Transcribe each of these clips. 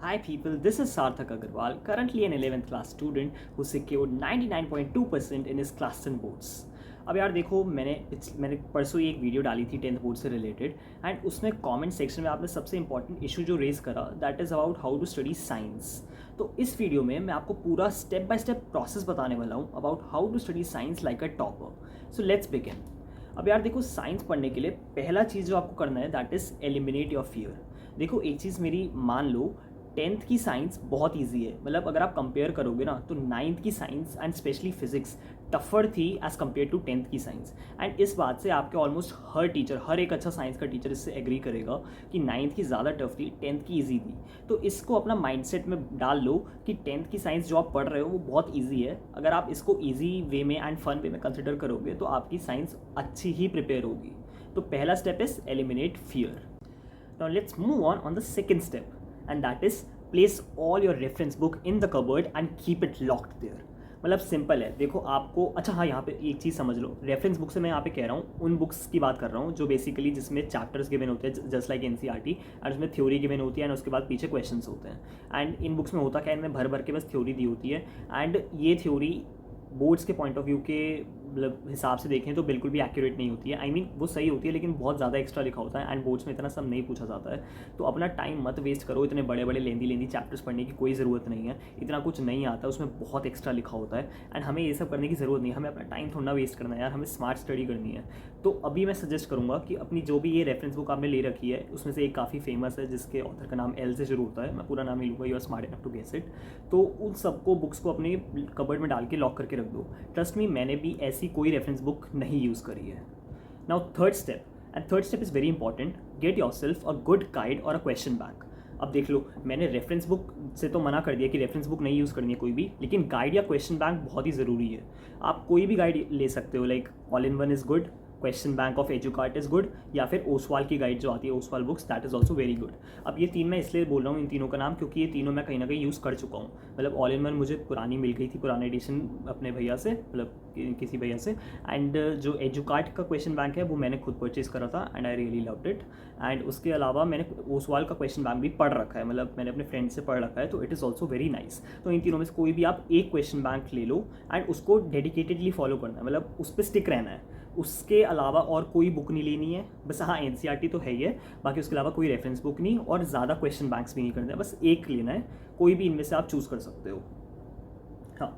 Hi people, this is Sarthak Agarwal, currently an 11th class student who secured 99.2% in his class 10 boards. अब यार देखो मैंने परसों ही एक वीडियो डाली थी 10th बोर्ड से रिलेटेड एंड उसमें कमेंट सेक्शन में आपने सबसे इंपॉर्टेंट इशू जो रेज़ करा that is about how to study science. तो इस वीडियो में मैं आपको पूरा स्टेप बाय स्टेप प्रोसेस बताने वाला हूँ about how to study science like a topper. So let's begin. अब यार देखो साइंस पढ़ने के लिए पहला चीज़ जो आपको करना है that is eliminate your fear. देखो एक चीज़ मेरी मान लो, 10th की साइंस बहुत इजी है. मतलब अगर आप कंपेयर करोगे ना तो 9th की science and specially physics tougher थी एज़ कम्पेयर टू 10th की साइंस. एंड इस बात से आपके ऑलमोस्ट हर टीचर, हर एक अच्छा साइंस का टीचर इससे एग्री करेगा कि 9th की ज़्यादा टफ थी, 10th की ईजी थी. तो इसको अपना माइंडसेट में डाल लो कि 10th की साइंस जो आप पढ़ रहे हो वो बहुत ईजी है. अगर आप इसको ईजी वे में एंड फन वे में कंसिडर करोगे तो आपकी साइंस अच्छी ही प्रिपेयर होगी. तो पहला step is eliminate fear. Now let's move on the second step, and that is place all your reference book in the cupboard and keep it locked there. मतलब simple है. देखो आपको अच्छा हाँ यहाँ पे एक चीज़ समझ लो. रेफरेंस बुक से मैं यहाँ पे कह रहा हूँ उन बुक्स की बात कर रहा हूँ जो बेसिकली जिसमें चैप्टर्स गिवन होते हैं जस्ट लाइक एनसीईआरटी एंड उसमें थ्योरी गिवन होती है एंड उसके बाद पीछे क्वेश्चंस होते हैं. एंड इन बुक्स में होता क्या है, इनमें भर भर के बस थ्योरी दी होती है एंड ये थ्योरी बोर्ड्स के पॉइंट ऑफ व्यू के मतलब हिसाब से देखें तो बिल्कुल भी एक्यूरेट नहीं होती है. आई मीन वो सही होती है लेकिन बहुत ज़्यादा एक्स्ट्रा लिखा होता है एंड बोर्ड्स में इतना सब नहीं पूछा जाता है. तो अपना टाइम मत वेस्ट करो. इतने बड़े बड़े लेंदी चैप्टर्स पढ़ने की कोई ज़रूरत नहीं है. इतना कुछ नहीं आता, उसमें बहुत एक्स्ट्रा लिखा होता है एंड हमें ये सब करने की ज़रूरत नहीं है. हमें अपना टाइम थोड़ा वेस्ट करना है यार, हमें स्मार्ट स्टडी करनी है. तो अभी मैं सजेस्ट करूँगा कि अपनी जो भी ये रेफरेंस बुक आपने ले रखी है उसमें से एक काफ़ी फेमस है जिसके ऑथर का नाम एल से शुरू होता है. मैं पूरा नाम ही लूँगा, you are smart enough to guess it. तो उन सबको बुक्स को अपने कबर्ड में डाल के लॉक करके रख दो. ट्रस्ट मी, मैंने भी ऐसी कोई रेफरेंस बुक नहीं यूज़ करी है. Now third step is very important. Get yourself a good guide और अ क्वेश्चन बैंक. अब देख लो, मैंने रेफरेंस बुक से तो मना कर दिया कि रेफरेंस बुक नहीं यूज़ करनी है कोई भी, लेकिन गाइड या क्वेश्चन बैंक बहुत ही ज़रूरी है. आप कोई भी गाइड ले सकते हो, like all in one is good, question bank of Educart is good, या फिर ओसवाल की गाइड जो आती है Oswal books, that is also very good. अब ये तीन मैं इसलिए बोल रहा हूँ इन तीनों का नाम क्योंकि ये तीनों मैं कहीं ना कहीं यूज़ कर चुका हूँ. मतलब ऑल इन वन मुझे पुरानी मिल गई थी, पुराने एडिशन अपने भैया से, मतलब किसी भैया से. एंड जो एजुकार्ट का क्वेश्चन बैंक है वो मैंने खुद परचेज़ करा था and I really loved it. And उसके अलावा मैंने ओसवाल का क्वेश्चन बैंक भी पढ़ रखा है, मतलब मैंने अपने फ्रेंड से पढ़ रखा है, तो it is also very nice. तो इन तीनों में से कोई भी आप एक क्वेश्चन बैंक ले लो एंड उसको डेडिकेटेडली फॉलो करना है, मतलब उस पर स्टिक रहना है. उसके अलावा और कोई बुक नहीं लेनी है. बस हाँ एनसीईआरटी तो है ही है, बाकी उसके अलावा कोई रेफरेंस बुक नहीं और ज़्यादा क्वेश्चन बैंक्स भी नहीं करना है. बस एक लेना है, कोई भी इनमें से आप चूज़ कर सकते हो. हाँ,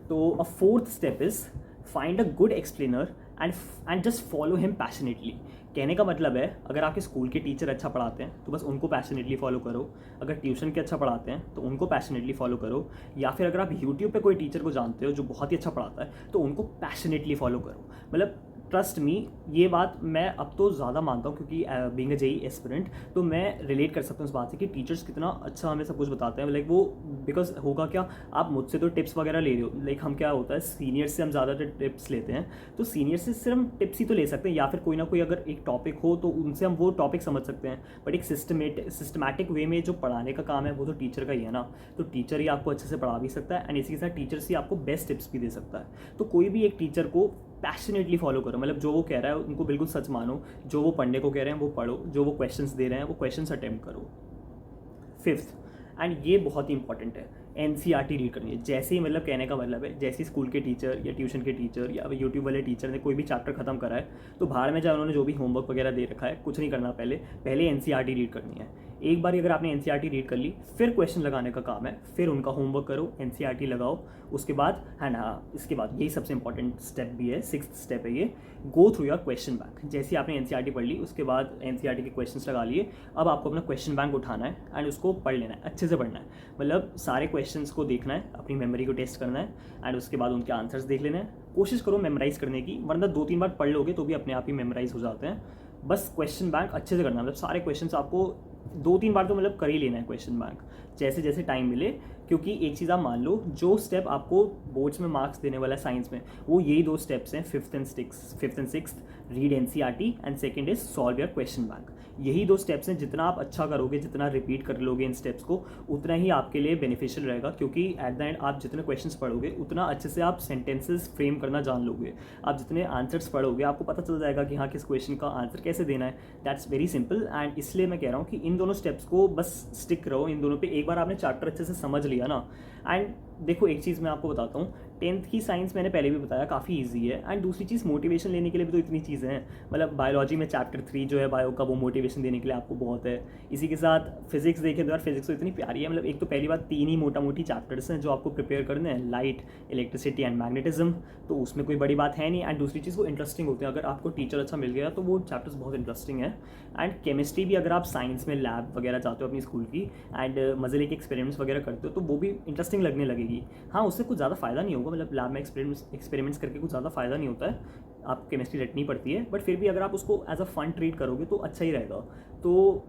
तो अ fourth step is find a good explainer and just follow him passionately. कहने का मतलब है अगर आपके स्कूल के टीचर अच्छा पढ़ाते हैं तो बस उनको पैशनेटली फॉलो करो. अगर ट्यूशन के अच्छा पढ़ाते हैं तो उनको पैशनेटली फॉलो करो. या फिर अगर आप यूट्यूब पे कोई टीचर को जानते हो जो बहुत ही अच्छा पढ़ाता है तो उनको पैशनेटली फॉलो करो. मतलब ट्रस्ट मी, ये बात मैं अब तो ज़्यादा मानता हूँ क्योंकि बीइंग अ जेई एस्पिरेंट तो मैं रिलेट कर सकता हूँ इस बात से कि टीचर्स कितना अच्छा हमें सब कुछ बताते हैं. लाइक वो बिकॉज होगा क्या, आप मुझसे तो टिप्स वगैरह ले रहे हो, लाइक हम क्या होता है सीनियर्स से हम ज़्यादातर टिप्स लेते हैं. तो सीनियर्स से सिर्फ हम टिप्स ही तो ले सकते हैं या फिर कोई ना कोई अगर एक टॉपिक हो तो उनसे हम वो टॉपिक समझ सकते हैं. बट एक सिस्टमैटिक वे में जो पढ़ाने का काम है वो तो टीचर का ही है ना. तो टीचर ही आपको अच्छे से पढ़ा भी सकता है एंड इसी के साथ टीचर्स ही आपको बेस्ट टिप्स भी दे सकता है. तो कोई भी एक टीचर को पैशनेटली फॉलो करो. मतलब जो वो कह रहा है उनको बिल्कुल सच मानो, जो वो पढ़ने को कह रहे हैं वो पढ़ो, जो वो क्वेश्चंस दे रहे हैं वो क्वेश्चंस अटेम्प्ट करो. फिफ्थ, एंड ये बहुत ही इंपॉर्टेंट है, एनसीईआरटी रीड करनी है. जैसे ही मतलब कहने का मतलब है जैसे स्कूल के टीचर या ट्यूशन के टीचर या यूट्यूब वाले टीचर ने कोई भी चैप्टर खत्म करा है तो बाहर में जाए उन्होंने जो भी होमवर्क वगैरह दे रखा है कुछ नहीं करना. पहले एनसीईआरटी रीड करनी है. एक बार अगर आपने एनसीईआरटी रीड कर ली फिर क्वेश्चन लगाने का काम है, फिर उनका होमवर्क करो, एनसीईआरटी लगाओ. उसके बाद है ना, इसके बाद यही सबसे इंपॉर्टेंट स्टेप भी है, सिक्स्थ स्टेप है ये, go through your question bank. जैसे ही आपने एनसीईआरटी पढ़ ली उसके बाद एनसीईआरटी के क्वेश्चंस लगा लिए, अब आपको अपना क्वेश्चन बैंक उठाना है एंड उसको पढ़ लेना है, अच्छे से पढ़ना है. मतलब सारे क्वेश्चंस को देखना है, अपनी मेमोरी को टेस्ट करना है एंड उसके बाद उनके आंसर्स देख लेना है. कोशिश करो मेमोराइज़ करने की, वरना 2-3 बार पढ़ लोगे तो भी अपने आप ही मेमोराइज हो जाते हैं. बस क्वेश्चन बैंक अच्छे से करना है, मतलब सारे क्वेश्चंस आपको 2-3 बार तो मतलब कर ही लेना है क्वेश्चन बैंक जैसे जैसे टाइम मिले. क्योंकि एक चीज़ आप मान लो, जो स्टेप आपको बोर्ड्स में मार्क्स देने वाला है साइंस में वो यही 2 स्टेप्स हैं, fifth and sixth. Read NCERT and second is solve your question bank. यही 2 स्टेप्स हैं, जितना आप अच्छा करोगे, जितना रिपीट कर लोगे इन स्टेप्स को, उतना ही आपके लिए बेनिफिशियल रहेगा, क्योंकि एट द एंड आप जितने क्वेश्चंस पढ़ोगे उतना अच्छे से आप सेंटेंसेस फ्रेम करना जान लोगे। आप जितने आंसर्स पढ़ोगे आपको पता चल जाएगा कि हाँ किस क्वेश्चन का आंसर कैसे देना है। That's very simple. एंड इसलिए मैं कह रहा हूँ कि इन दोनों स्टेप्स को बस स्टिक रहो, इन दोनों पे। एक बार आपने चैप्टर अच्छे से समझ लिया ना, एंड देखो एक चीज़ मैं आपको बताता हूँ, 10th की साइंस मैंने पहले भी बताया काफ़ी इजी है। एंड दूसरी चीज़, मोटिवेशन लेने के लिए भी तो इतनी चीज़ें हैं। मतलब बायोलॉजी में चैप्टर 3 जो है बायो का, वो मोटिवेशन देने के लिए आपको बहुत है। इसी के साथ फिजिक्स देखें तो यार फिजिक्स तो इतनी प्यारी है। मतलब एक तो पहली बात 3 ही मोटा मोटी चैप्टर्स हैं जो आपको प्रिपेयर करने हैं, लाइट, इलेक्ट्रिसिटी एंड मैग्नेटिज्म, तो उसमें कोई बड़ी बात है नहीं। एंड दूसरी चीज़ वो इंटरेस्टिंग होते हैं, अगर आपको टीचर अच्छा मिल गया तो वो चैप्टर्स बहुत इंटरेस्टिंग है। एंड केमिस्ट्री भी, अगर आप साइंस में लैब वगैरह जाते हो अपनी स्कूल की एंड मज़े लेके एक्सपेरिमेंट्स वगैरह करते हो, तो वो भी इंटरेस्टिंग लगने लगेगी। हाँ, उससे कुछ ज़्यादा फ़ायदा नहीं होगा, मतलब लैब में एक्सपेरिमेंट्स करके कुछ ज़्यादा फ़ायदा नहीं होता है, आप केमिस्ट्री रटनी पड़ती है, बट फिर भी अगर आप उसको एज अ फन ट्रीट करोगे तो अच्छा ही रहेगा। तो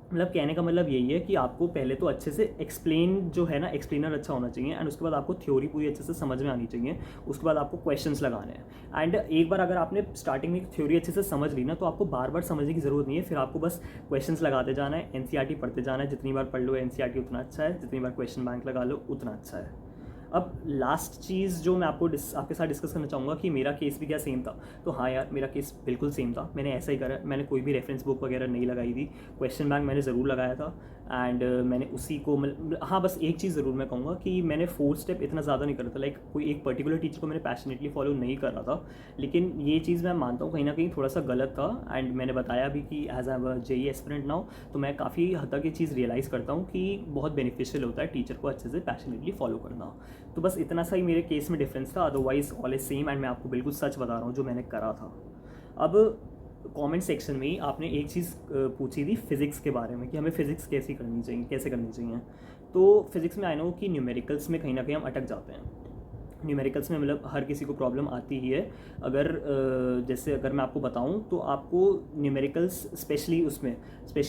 मतलब कहने का मतलब यही है कि आपको पहले तो अच्छे से एक्सप्लेन जो है ना, एक्सप्लेनर अच्छा होना चाहिए, एंड उसके बाद आपको थ्योरी पूरी अच्छे से समझ में आनी चाहिए। उसके बाद आपको क्वेश्चंस लगाने हैं। एंड एक बार अगर आपने स्टार्टिंग में थ्योरी अच्छे से समझ ली ना, तो आपको बार बार समझने की ज़रूरत नहीं है, फिर आपको बस क्वेश्चंस लगाते जाना है, एनसीईआरटी पढ़ते जाना है। जितनी बार पढ़ लो एनसीईआरटी उतना अच्छा है, जितनी बार क्वेश्चन बैंक लगा लो उतना अच्छा है। अब लास्ट चीज़ जो मैं आपके साथ डिस्कस करना चाहूँगा कि मेरा केस भी क्या सेम था। तो हाँ यार, मेरा केस बिल्कुल सेम था। मैंने ऐसा ही करा, मैंने कोई भी रेफरेंस बुक वगैरह नहीं लगाई थी, क्वेश्चन बैंक मैंने ज़रूर लगाया था। एंड मैंने उसी को हाँ, बस एक चीज़ ज़रूर मैं कहूँगा कि मैंने 4 स्टेप इतना ज़्यादा नहीं करा था। लाइक कोई एक पर्टिकुलर टीचर को मैंने पैशनेटली फॉलो नहीं कर रहा था, लेकिन ये चीज़ मैं मानता हूँ कहीं ना कहीं थोड़ा सा गलत था। एंड मैंने बताया भी कि as I JEE aspirant now, तो मैं काफ़ी हद तक ये चीज़ रियलाइज़ करता हूँ कि बहुत बेनिफिशियल होता है टीचर को अच्छे से पैशनेटली फॉलो करना। तो बस इतना सा ही मेरे केस में डिफरेंस था, otherwise all is same. And मैं आपको बिल्कुल सच बता रहा हूँ जो मैंने करा था। अब कमेंट सेक्शन में ही आपने एक चीज़ पूछी थी फिज़िक्स के बारे में कि हमें फ़िज़िक्स कैसे करनी चाहिए। तो फिज़िक्स में आई नो कि न्यूमेरिकल्स में कहीं ना कहीं हम अटक जाते हैं। न्यूमेरिकल्स में मतलब हर किसी को प्रॉब्लम आती ही है। अगर जैसे अगर मैं आपको बताऊं तो आपको न्यूमेरिकल्स स्पेशली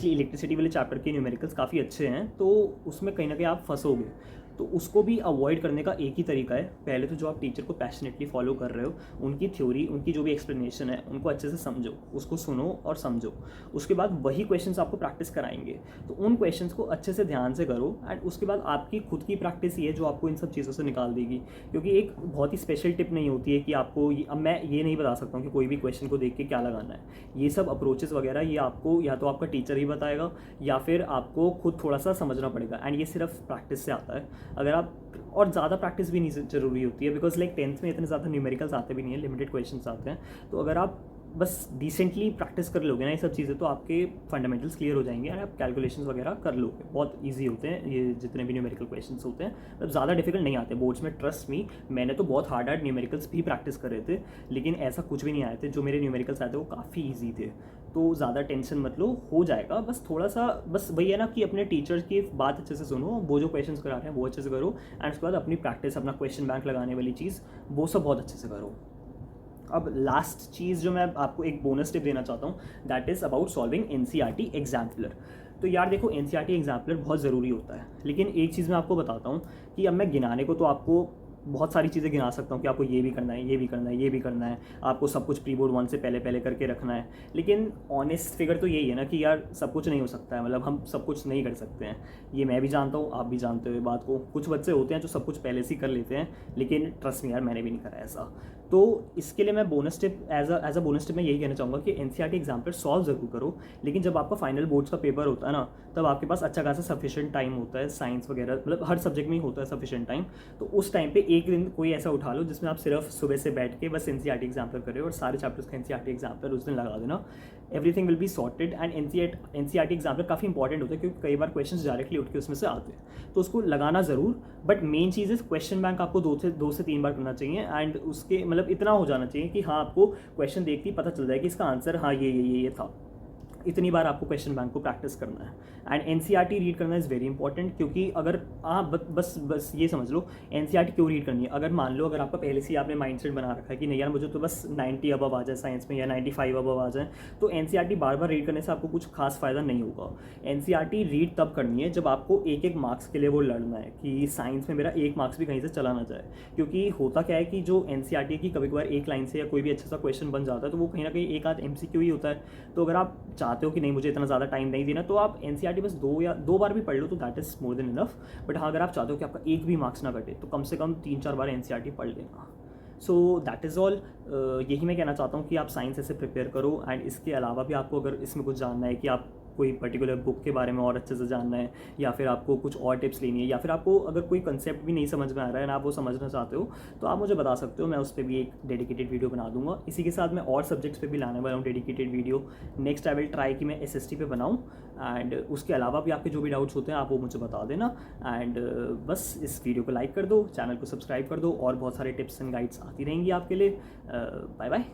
इलेक्ट्रिसिटी वाले चैप्टर के न्यूमेरिकल्स काफ़ी अच्छे हैं, तो उसमें कहीं ना कहीं आप फंसोगे। तो उसको भी अवॉइड करने का एक ही तरीका है, पहले तो जो आप टीचर को पैशनेटली फॉलो कर रहे हो, उनकी थ्योरी, उनकी जो भी एक्सप्लेनेशन है, उनको अच्छे से समझो, उसको सुनो और समझो। उसके बाद वही क्वेश्चंस आपको प्रैक्टिस कराएंगे, तो उन क्वेश्चंस को अच्छे से ध्यान से करो। एंड उसके बाद आपकी खुद की प्रैक्टिस ही है जो आपको इन सब चीज़ों से निकाल देगी। क्योंकि एक बहुत ही स्पेशल टिप नहीं होती है कि आपको अब मैं ये नहीं बता सकता हूँ कि कोई भी क्वेश्चन को देख के क्या लगाना है। ये सब अप्रोचेस वगैरह ये आपको या तो आपका टीचर ही बताएगा या फिर आपको खुद थोड़ा सा समझना पड़ेगा। एंड ये सिर्फ प्रैक्टिस से आता है। अगर आप, और ज़्यादा प्रैक्टिस भी नहीं ज़रूरी होती है, बिकॉज लाइक 10th में इतने ज़्यादा न्यूमेरिकल्स आते भी नहीं है, लिमिटेड क्वेश्चंस आते हैं। तो अगर आप बस डिसेंटली प्रैक्टिस कर लोगे ना ये सब चीज़ें, तो आपके फंडामेंटल्स क्लियर हो जाएंगे और आप कैलकुलेशंस वगैरह कर लोगे। बहुत इजी होते हैं ये जितने भी न्यूमेरिकल क्वेश्चंस होते हैं, मतलब ज़्यादा डिफिकल्ट नहीं आते बोर्ड्स में, ट्रस्ट मी। मैंने तो बहुत हार्ड न्यूमेरिकल्स भी प्रैक्टिस कर रहे थे, लेकिन ऐसा कुछ भी नहीं आए थे। जो मेरे न्यूमेरिकल्स आए थे वो काफ़ी ईजी थे। तो ज़्यादा टेंशन मत लो, हो जाएगा। बस थोड़ा सा बस वही है ना कि अपने टीचर की बात अच्छे से सुनो, वो जो क्वेश्चंस करा रहे हैं वो अच्छे से करो, एंड उसके बाद अपनी प्रैक्टिस, अपना क्वेश्चन बैंक लगाने वाली चीज़, वो सब बहुत अच्छे से करो। अब लास्ट चीज़ जो मैं आपको एक बोनस टिप देना चाहता हूँ, that is about solving NCERT exemplar. तो यार देखो, एनसीईआरटी एग्जाम्पलर बहुत ज़रूरी होता है, लेकिन एक चीज़ मैं आपको बताता हूँ कि अब मैं गिनाने को तो आपको बहुत सारी चीज़ें गिना सकता हूँ कि आपको ये भी करना है, ये भी करना है, ये भी करना है, आपको सब कुछ प्री बोर्ड 1 से पहले पहले करके रखना है। लेकिन ऑनेस्ट फिगर तो यही है ना कि यार सब कुछ नहीं हो सकता है, मतलब हम सब कुछ नहीं कर सकते हैं। ये मैं भी जानता हूँ, आप भी जानते हो बात को। कुछ बच्चे होते हैं जो सब कुछ पहले से ही कर लेते हैं, लेकिन ट्रस्ट मी यार, मैंने भी नहीं करा ऐसा। तो इसके लिए मैं bonus tip as a bonus tip मैं यही कहना चाहूँगा कि एनसीईआरटी एग्जाम्पल सॉल्व ज़रूर करो, लेकिन जब आपका फाइनल बोर्ड्स का पेपर होता है ना, तब आपके पास अच्छा खासा सफिशिएंट टाइम होता है, साइंस वगैरह मतलब हर सब्जेक्ट में ही होता है सफिशिएंट टाइम। तो उस टाइम पे एक दिन कोई ऐसा उठा लो जिसमें आप सिर्फ सुबह से बैठ के बस एनसीईआरटी एग्जाम्पल कर रहे हो और सारे चैप्टर्स का एनसीईआरटी एग्जाम्पल उस दिन लगा देना। Everything will be sorted. And NCERT example काफ़ी इंपॉर्टेंट होता है, क्योंकि कई बार क्वेश्चंस डायरेक्टली उठ के उसमें से आते हैं, तो उसको लगाना ज़रूर। बट मेन चीज़ इस क्वेश्चन बैंक आपको 2 से 3 बार करना चाहिए। एंड उसके मतलब इतना हो जाना चाहिए कि हाँ, आपको क्वेश्चन देखते ही पता चल जाए कि इसका आंसर हाँ ये था। इतनी बार आपको क्वेश्चन बैंक को प्रैक्टिस करना है। एंड एनसीईआरटी रीड करना इज़ वेरी इंपॉर्टेंट, क्योंकि अगर आप बस ये समझ लो एनसीईआरटी क्यों रीड करनी है। अगर मान लो अगर आपका पहले से ही आपने माइंडसेट बना रखा है कि नहीं यार मुझे तो बस 90 अबव आ जाए साइंस में या 95 अबव आ जाए, तो एनसीईआरटी बार बार रीड करने से आपको कुछ खास फ़ायदा नहीं होगा। एनसीईआरटी रीड तब करनी है जब आपको एक मार्क्स के लिए वो लड़ना है कि साइंस में मेरा 1 मार्क्स भी कहीं से चला ना जाए। क्योंकि होता क्या है कि जो एनसीईआरटी की कभी कभार एक लाइन से या कोई भी अच्छा सा क्वेश्चन बन जाता है, तो वो कहीं ना कहीं एक आध एमसीक्यू ही होता है। तो अगर आप चाहते चाहते हो कि नहीं मुझे इतना ज़्यादा टाइम नहीं देना, तो आप एनसीईआरटी बस 2 बार भी पढ़ लो तो that is more than enough. But हाँ, अगर आप चाहते हो कि आपका एक भी मार्क्स ना कटे तो कम से कम 3-4 बार एनसीईआरटी पढ़ लेना। So that is all. यही मैं कहना चाहता हूँ कि आप साइंस ऐसे प्रिपेयर करो। एंड इसके अलावा भी आपको अगर इसमें कुछ जानना है कि आप कोई पर्टिकुलर बुक के बारे में और अच्छे से जानना है, या फिर आपको कुछ और टिप्स लेनी है, या फिर आपको अगर कोई कंसेप्ट भी नहीं समझ में आ रहा है ना आप वो समझना चाहते हो, तो आप मुझे बता सकते हो, मैं उस पर भी एक डेडिकेटेड वीडियो बना दूंगा। इसी के साथ मैं और सब्जेक्ट्स पे भी लाने वाला हूँ dedicated video. Next I will try कि मैं एसएसटी पे बनाऊँ। एंड उसके अलावा भी आपके जो भी डाउट्स होते हैं आप वो मुझे बता देना। एंड बस इस वीडियो को लाइक कर दो, चैनल को सब्सक्राइब कर दो, और बहुत सारे टिप्स एंड गाइड्स आती रहेंगी आपके लिए। Bye bye.